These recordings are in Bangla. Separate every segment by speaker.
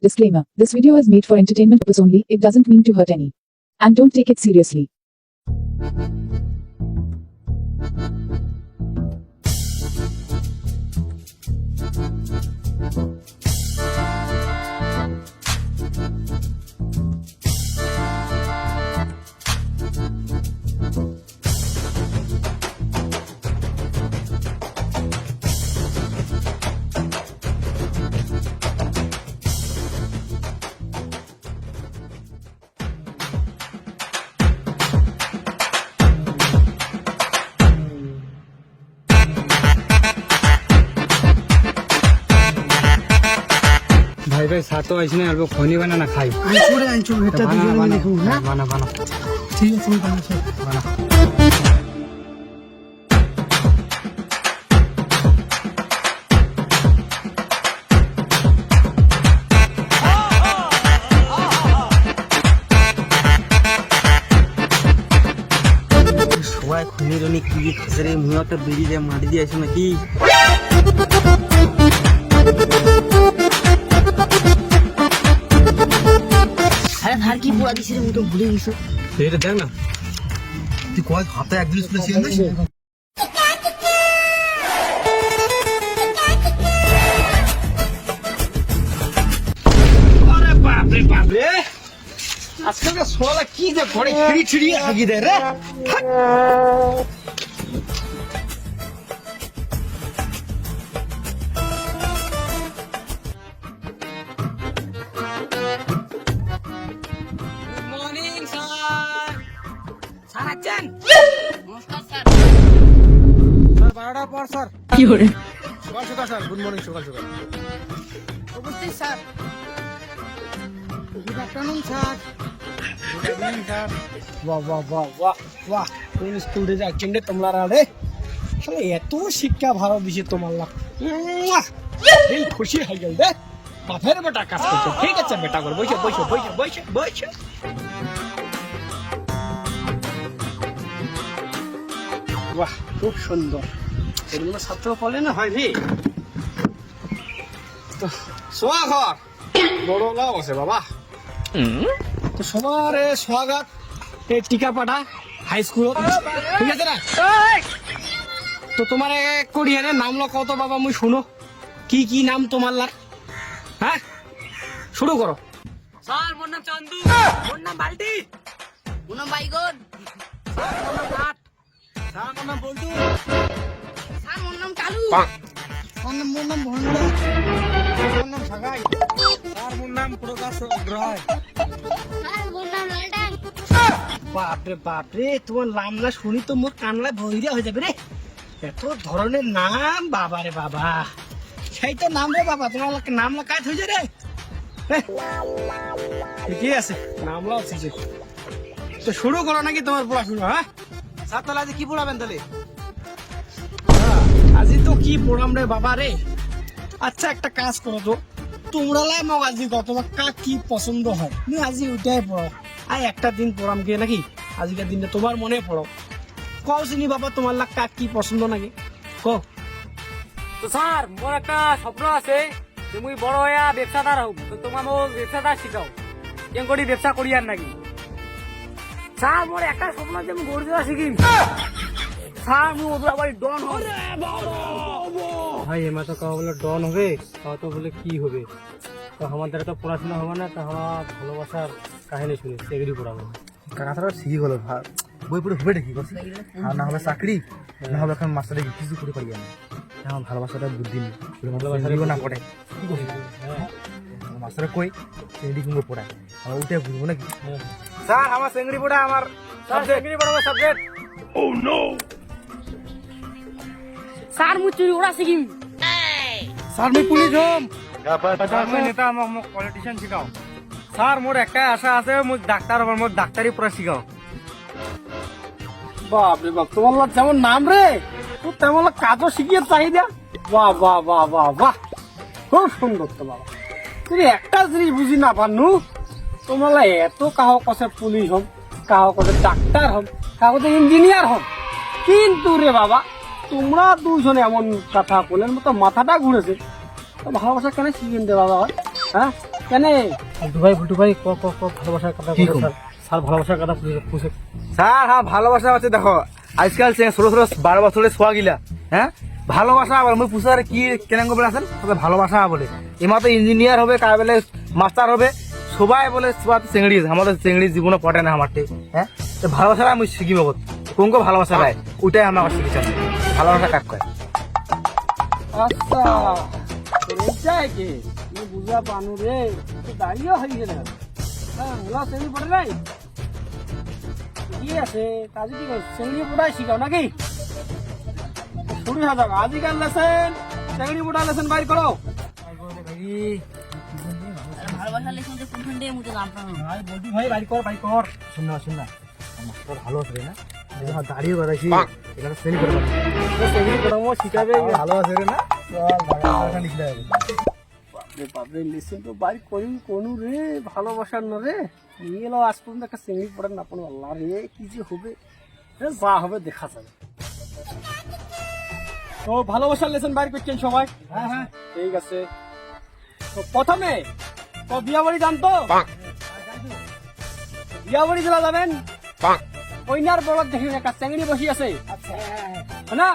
Speaker 1: Disclaimer. This video is made for entertainment purpose only. It doesn't mean to hurt any. And don't take it seriously.
Speaker 2: भाई भाई साथ तो ऐसे नहीं खोनी बना ना खाई
Speaker 3: छोड़े आंचो बेटा दुजने में लिखूं ना
Speaker 2: बना बना
Speaker 3: ठीक है बना छोड़
Speaker 2: बना সবাই খুনি জনি কি খেসরে মুহতে বিড়ি দিয়ে মারি দিয়ে আছে নাকি
Speaker 3: আরে ভার কি পুরা দিছিস রে তো ভুলে গেছিস
Speaker 2: এটা দেখ না তুই কয় হাতে এক জিনিস প্লেসি আনিস আরে বাপ রে আজকালকার সোলা কি যে ঘরে ছিড়ি ছিড়ি হাগি দেয় রে স্যার 12টার পর স্যার
Speaker 1: কি হরে?
Speaker 2: সকাল সকাল স্যার গুড মর্নিং সকাল সকাল
Speaker 3: উপস্থিত sir good afternoon sir
Speaker 2: good evening sir বাহ বাহ বাহ বাহ বাহ কোন স্কুলে যাচ্ছেন রে তোমরা রে শালা এত শিক্ষা ভালো দিছে তোমার লাগ এই খুশি হয়ে গেল রে বাপের বেটা কাজ করছে ঠিক আছে বেটা করে বসে বসে বসে বসে বসে বাহ খুব সুন্দর এগুলো ছাত্র বলে না হয় রে তো সোয়াগত বড় লাভ আছে বাবা তো সবার স্বাগত এই টিকাপাটা হাই স্কুল ঠিক আছে না তো তোমার কোরিয়ানের নাম লো কত বাবা মুই শুনো কি কি নাম তোমার লাগ হ্যাঁ শুরু করো
Speaker 3: স্যার মোর নাম চান্দু মোর নাম বালতি মোর নাম বাইগন স্যার মোর নাম ঘাট
Speaker 2: স্যার আমার নাম বল্টু
Speaker 3: স্যার মোর নাম কালু মোর নাম ভন্ডা
Speaker 2: আমার নাম সাগাই স্যার মোর নাম প্রকাশ অগ্রহায়
Speaker 3: স্যার মোর নাম লালটান
Speaker 2: বাপরে বাপরে তোমার নাম না শুনি তো মোর কানলা ভরিয়া হয়ে যাবে রে এত ধরনের নাম বাবা রে বাবা সেই তো নাম রে বাবা তোমার নাম লা কাজ হয়ে যায় রে ঠিকই আছে নাম লা আছে তো শুরু করো নাকি তোমার পড়াশোনা হ্যাঁ
Speaker 3: স্যার তাহলে আজ কি পড়াবেন তাহলে
Speaker 2: আজি তো কি পড়াম রে বাবা রে আচ্ছা একটা কাজ করো তো তোমরা লাই মগ আজি কত তোমার কাক কি পছন্দ হয় তুমি আজি ওইটাই পড়ো আর একটা দিন পড়াম গিয়ে নাকি আজকের দিনটা তোমার মনে পড়ো কও চিনি বাবা তোমার লাগ কাক কি পছন্দ নাকি কও
Speaker 4: তো স্যার মোর একটা স্বপ্ন আছে যে মুই বড় হইয়া ব্যবসাদার হব তো তোমার মোক ব্যবসাদার শিখাও কেন করি ব্যবসা করি আর নাকি স্যার মোর একটা স্বপ্ন যে আমি গরু দেওয়া শিখিম স্যার মুই ওদের আবার ডন হব
Speaker 2: ভাই এমা তো কাউ বলে ডন হবে কাউ তো বলে কি হবে তো আমাদের তো পড়াশোনা হবে না তো আমার ভালোবাসার কাহিনী শুনি সেগুলি পড়াবো
Speaker 5: কথাটা ঠিকই হলো বই পড়ে হবে দেখি কথা আর না হবে চাকরি না হবে এখন মাস্টারে কিছু করে পারি আমি আমার ভালোবাসাটা বুদ্ধি নেই ভালোবাসা না পড়ে কি করি মাস্টারে কই চেংড়ি কুমড়ো পড়ায় আমার উঠে বুঝবো নাকি
Speaker 2: স্যার আমার চেংড়ি পড়া আমার চেংড়ি পড়া আমার সাবজেক্ট
Speaker 4: স্যার মুই চুরি ওরা শিখিম
Speaker 2: স্যার আমি পুলিশ হম নেতা আমাক পলিটিশিয়ান শিখাও স্যার মোর একটা আশা আছে মুই ডাক্তার হবার মোর ডাক্তারি পড়া শিখাও বাপ রে বাপ তোমার লাগ যেমন নাম রে তোর তেমন কাজও শিখিয়ে চাহিদা বাহ বাহ বাহ বাহ বাহ খুব সুন্দর তো বাবা তুমি একটা জিনিস বুঝি না পারনু তোমার এত কাহ কষে পুলিশ হম কাহ কষে ডাক্তার হম কাহ কষে ইঞ্জিনিয়ার হম কিন্তু রে বাবা তোমরা দুজনে এমন কথা বলেন মতো মাথাটা ঘুরেছে তো ভালোবাসা কেন শিখিয়ে দে বাবা হ্যাঁ কেন
Speaker 4: বুলটু ভাই ক ভালোবাসার কথা
Speaker 5: কি
Speaker 4: বলো
Speaker 5: কম?
Speaker 4: স্যার। স্যার ভালোবাসার কথা পুষে
Speaker 5: স্যার হ্যাঁ ভালোবাসা আছে দেখো আজকাল 16-12 বছরের ছোয়া গিলা হ্যাঁ ভালোবাসা বলে মুই পুষার কি কেন বলে আছেন তবে ভালোবাসা বলে এমাত্র ইঞ্জিনিয়ার হবে কার বলে মাস্টার হবে সবাই বলে ছোয়া চেংড়ি আমাদের চেংড়ি জীবনে পটে না আমারটি হ্যাঁ তো ভালোবাসা আমি শিখিব কোন ভালোবাসা রায় ওইটাই আমার শিখেছেন ভালোবাসা কাক কয়
Speaker 2: আচ্ছা এইটাই কি আমি বুঝা পানু রে তো দাঁড়িয়ে হয়ে গেলে হ্যাঁ ওলা চেংড়ি পড়ে নাই কি আছে কাজে কি চেংড়ি পড়াই শিখাও নাকি শুরু হয়ে যাক আজিকাল লেসেন চেংড়ি পড়া লেসেন বাইর করো
Speaker 3: ভালোবাসার লেসন যে কোনখান দিয়ে মুঝে জানতাম না।
Speaker 4: বলটু ভাই বাড়ি কর
Speaker 5: শুন না মাস্টার ভালো আছে রে না যখন দাঁড়িয়ে করাইছি এখানে শ্রেণী করে
Speaker 4: চেংড়ি পড়ামো শিখাবে
Speaker 5: ভালো আছে রে না চল লিখলে হবে
Speaker 2: বাপরে বাপরে লেসেন তো বাইর করি কোনু রে ভালোবাসার না রে নিয়ে এলো আজ পর্যন্ত একটা চেংড়ি পড়েন না কোনো আল্লাহ রে কি যে হবে যা হবে দেখা যাবে তো ভালোবাসার লেসেন বাইর করছেন সবাই
Speaker 5: হ্যাঁ হ্যাঁ
Speaker 2: ঠিক আছে তো প্রথমে তো বিয়া বাড়ি জানতো বিয়া বাড়ি চলে যাবেন কইনার বলত দেখবেন একটা চেংড়ি বসি আছে না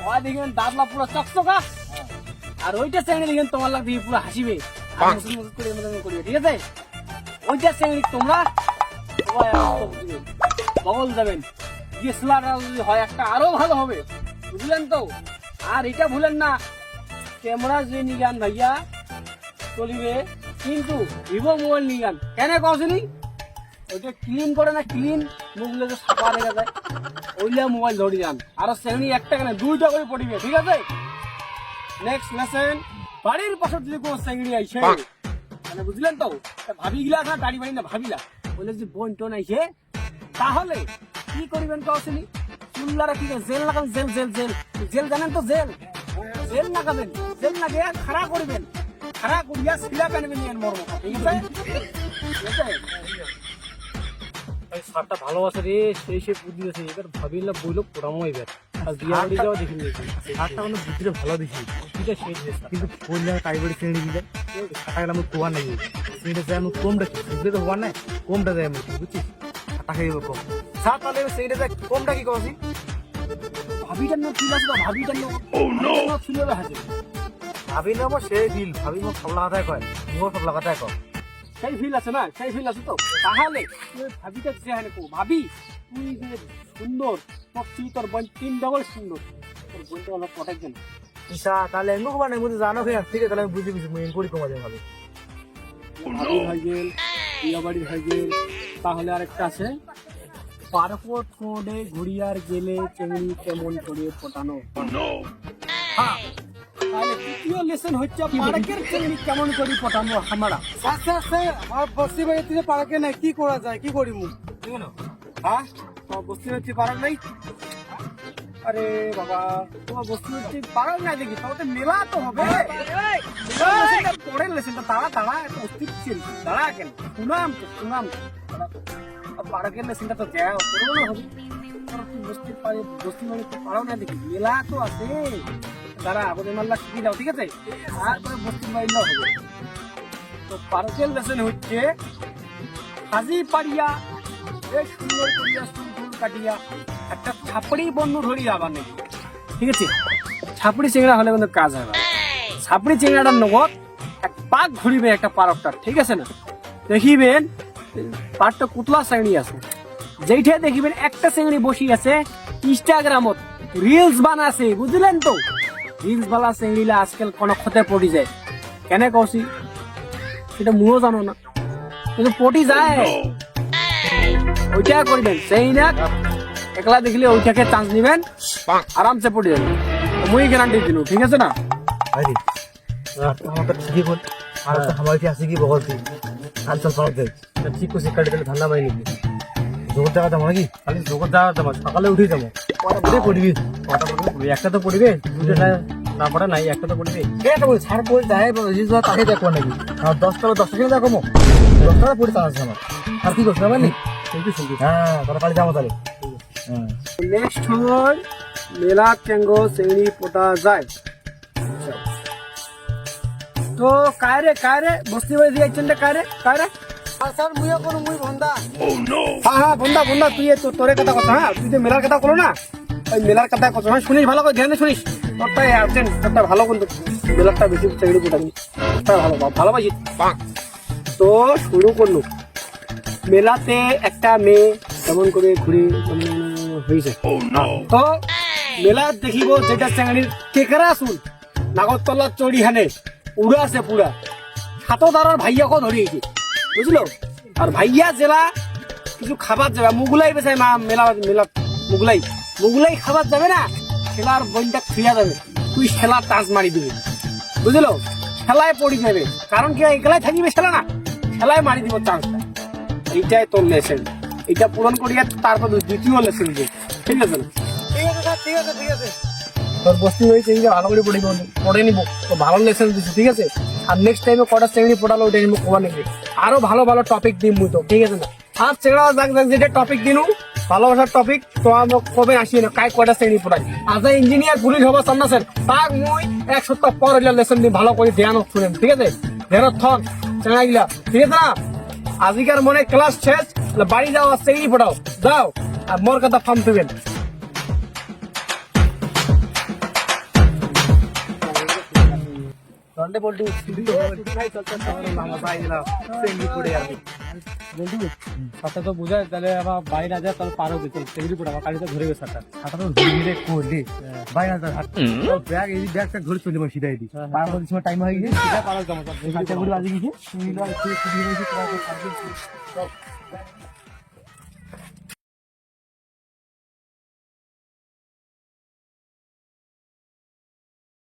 Speaker 2: ওই দেখবেন দাবলা পুরো চকচকা আর ওইটা চেংড়ি দেখবেন তোমার লাগ দিয়ে পুরো হাসিবে আর মুসুর মুসুর করে এমন করবে ঠিক আছে ওইটা চেংড়ি তোমরা সবাই বগল যাবেন গিয়ে সিলাটা যদি হয় একটা আরো ভালো হবে বুঝলেন তো আর এটা ভুলেন না ক্যামেরা যে নিগান ভাইয়া চলিবে কিন্তু ভিভো মোবাইল নিগান কেন কসনি ওইটা ক্লিন করে না ক্লিন মুখগুলো যে সাফা রেখে যায় ওইলা মোবাইল ধরে যান আর শ্রেণী একটা কেন 2টা করে পড়িবে ঠিক আছে নেক্সট লেসেন বাড়ির পাশে যদি কোনো চেংড়ি আইছে মানে বুঝলেন তো ভাবি গিলা না দাড়ি বাড়ি না ভাবিলা বলে যে বোন টোন আইছে তাহলে কি করবেন কসনি চুল্লারা কি জেল লাগাবেন জেল জেল জেল জেল জানেন তো জেল জেল লাগাবেন জেল লাগিয়ে খাড়া করবেন খাড়া করিয়া সিলা পেনবেন এর মর্ম ঠিক আছে ঠিক আছে
Speaker 4: স্যারটা ভালোবাসা রে সেই বুদ্ধি আছে এবার ভাবিলা বইলো পড়ামো এবার আর বিয়া বাড়ি যাওয়া দেখি নিয়েছি
Speaker 5: হাতটা মানে বুদ্ধিটা ভালো দিছি
Speaker 4: এটা সেই জিনিস
Speaker 5: কিন্তু কোন জায়গায় কারিগরি শ্রেণী দিলে কাটা গেলে আমি কোয়া নাই শ্রেণীটা যায় আমি কমটা কি বুঝতে তো হওয়ার নাই কমটা যায় আমি বুঝছিস কাটা খাইব কম স্যার তাহলে শ্রেণীটা যায় কমটা কি করছি
Speaker 2: ভাবিটার না ফিল আছে তো ভাবিটার না না ফিল আছে
Speaker 5: ভাবি নেবো সেই বিল ভাবি মোক সব লাগাতাই কয় মোর সব লাগাতাই কয়
Speaker 2: সেই ফিল আছে না সেই ফিল আছে তো তাহলে তুই ভাবিটা যে হানে কো ভাবি তুই যে সুন্দর তোর বোন 3 ডবল সুন্দর তোর বোনটা অনেক প্রোটেকশন
Speaker 5: ইসা তাহলে এমন কবার নাই মধ্যে জানো কি ঠিক আছে তাহলে আমি বুঝি মুই এনকোয়ারি কমা যাবে ভাবি
Speaker 2: ভাবি হয়ে গেল বিয়া বাড়ি হয়ে গেল তাহলে আরেকটা আছে পারপোর্ট কোডে ঘুরিয়ার গেলে চেংড়ি কেমন করে ফোটানো হ্যাঁ তাহলে তৃতীয় লেসন হচ্ছে পার্কের চেংড়ি কেমন করে ফোটানো আমরা
Speaker 4: আচ্ছা স্যার আমার বস্তি বাড়িতে যে পার্কে নাই কি করা যায় কি করি মু
Speaker 2: হ্যাঁ তোমার বস্তি হচ্ছে পারাক নাই আরে বাবা তোমার বস্তি হচ্ছে পারাক নাই দেখি তোমার মেলা তো হবে পড়েন লেসেনটা তাড়া তাড়া একটা অস্তিত্ব ছিল দাঁড়া কেন শুনাম তো শুনাম পারাকের লেসেনটা তো দেয় পড়ানো হবে বস্তি পারে বস্তি মানে পারাও না দেখি মেলা তো আছে দাঁড়া আমাদের মাল্লা শিখিয়ে দাও ঠিক আছে তারপরে বস্তি মাইলাও হবে তো পারাকের লেসেন হচ্ছে হাজি পাড়িয়া বেশ সুন্দর করিয়া সুন্দর কাটিয়া একটা ছাপড়ি বন্ধ ধরি আবার নাকি ঠিক আছে ছাপড়ি চেংড়া হলে কিন্তু কাজ হবে ছাপড়ি চেংড়াটার নগদ এক পাক ঘুরিবে একটা পারকটার ঠিক আছে না দেখিবেন পাটটা কুতলা চেংড়ি আছে যেইটা দেখিবেন একটা চেংড়ি বসি আছে ইনস্টাগ্রামত রিলস বানাছে বুঝলেন তো রিলস বালা চেংড়িলা আজকাল কোন ক্ষতে পড়ি যায় কেন কৌছি সেটা মুও জানো না কিন্তু পটি যায় ওইটা করবেন সেই না একলা দেখলে ওইটাকে চান্স নিবেন আরামসে পড়ে যাবেন মুই গ্যারান্টি দিল ঠিক আছে না
Speaker 5: আরে তোমার তো ঠিকই বল আর তো আমার কি আছে কি বল তুই কাল চল পাও দে
Speaker 4: ঠিক আছে কাটে দিলে ঠান্ডা পাই নাকি
Speaker 5: জোর জায়গা দাম নাকি
Speaker 4: খালি জগৎ যাওয়ার যাবো সকালে উঠে যাবো
Speaker 5: কটা পড়ে পড়বি
Speaker 4: কটা পড়বে একটা তো পড়বে দুটো না পড়া নাই একটা তো পড়বে
Speaker 5: এটা বল ছাড় বল যায় রিজ তাকে দেখো নাকি আর 10 টাকা 10 টাকা দেখো 10 টাকা পড়ে তার আমার আর কি করছ মানে
Speaker 4: শুনতে শুনতে
Speaker 5: হ্যাঁ তোরা কাল যাবো তাহলে হ্যাঁ
Speaker 2: নেক্সট হয় মেলা চেঙ্গো চেংড়ি পোটা যায় তো কায় রে বস্তি বাড়ি দিয়েছেন রে কায় রে
Speaker 5: স্যার মুইও কোনো মুই ভন্দা
Speaker 2: হ্যাঁ বন্ধা তুই তোরে কথা হ্যাঁ তুই যে মেলার কথা বলো না ওই মেলার কথা কথা হ্যাঁ শুনিস ভালো করে ধ্যানে শুনিস তোরটাই আছেন তোরটা ভালো কিন্তু মেলারটা বেশি চাকরি পোটাবি তোরটা ভালোবাসি তো শুরু করলো মেলাতে একটা মেয়ে কেমন করে ঘুরে হয়েছে তো মেলা দেখিব যেটা চেঙ্গানির কেকেরা শুন নাগরতলা চড়ি হানে উড়া আছে পুরা সাতদারার ভাইয়াকে ধরিয়েছে বুঝলো আর ভাইয়া জেলা কিছু খাবার যাবে মুগলাই বেছে মা মেলা মুগলাই খাবার যাবে না খেলার বইটা খুঁয়া যাবে তুই খেলা টাচ মারি দিবি বুঝলো খেলায় পড়ি যাবে কারণ কি একলাই থাকিবে খেলা না খেলায় মারি দিব চান্সটা এইটাই তোর লেসেন এটা পূরণ করিয়া তারপর দ্বিতীয় লেসেন দিবি ঠিক আছে না
Speaker 5: ঠিক আছে
Speaker 2: তোর বস্তি হয়েছে এই যে ভালো করে পড়ে নিবো তো ভালো লেসেন দিচ্ছি ঠিক আছে আর নেক্সট টাইমে কটা শ্রেণী পড়ালো ওইটা নিবো কবা নেবে আরো ভালো ভালো টপিক দিম মুই তো ঠিক আছে না আর চেংড়া যাক যেটা টপিক দিনু ভালোবাসার টপিক তো আমরা কবে আসি না কাই কয়টা শ্রেণী পড়াই আজ ইঞ্জিনিয়ার পুলিশ হবার সামনে আছেন তাক মুই এক সপ্তাহ পর হইলে লেসন দিন ভালো করে ধ্যান শুনেন ঠিক আছে ধ্যান থন চেংড়া গিলা ঠিক আছে না আজিকার মনে ক্লাস শেষ বাড়ি যাও আর শ্রেণী পড়াও যাও আর মোর কথা ফার্ম তুবেন
Speaker 5: সন্ডে বলটু
Speaker 4: বন্ধু সাথে তো বুঝায় তাহলে আবার বাড়ি না যায় তাহলে পারো দিতে সেগুলি পড়ে আমার গাড়িতে ধরে গেছে সাথে
Speaker 5: হাঁটা তো ধরে করলে ভাই না ব্যাগ এই ব্যাগটা ধরে চলে মাসি দেয় দি তারপর সময় টাইম হয়ে গেছে
Speaker 4: সেটা পারো কেমন
Speaker 5: কাঁচা গুড়ি বাজে গেছে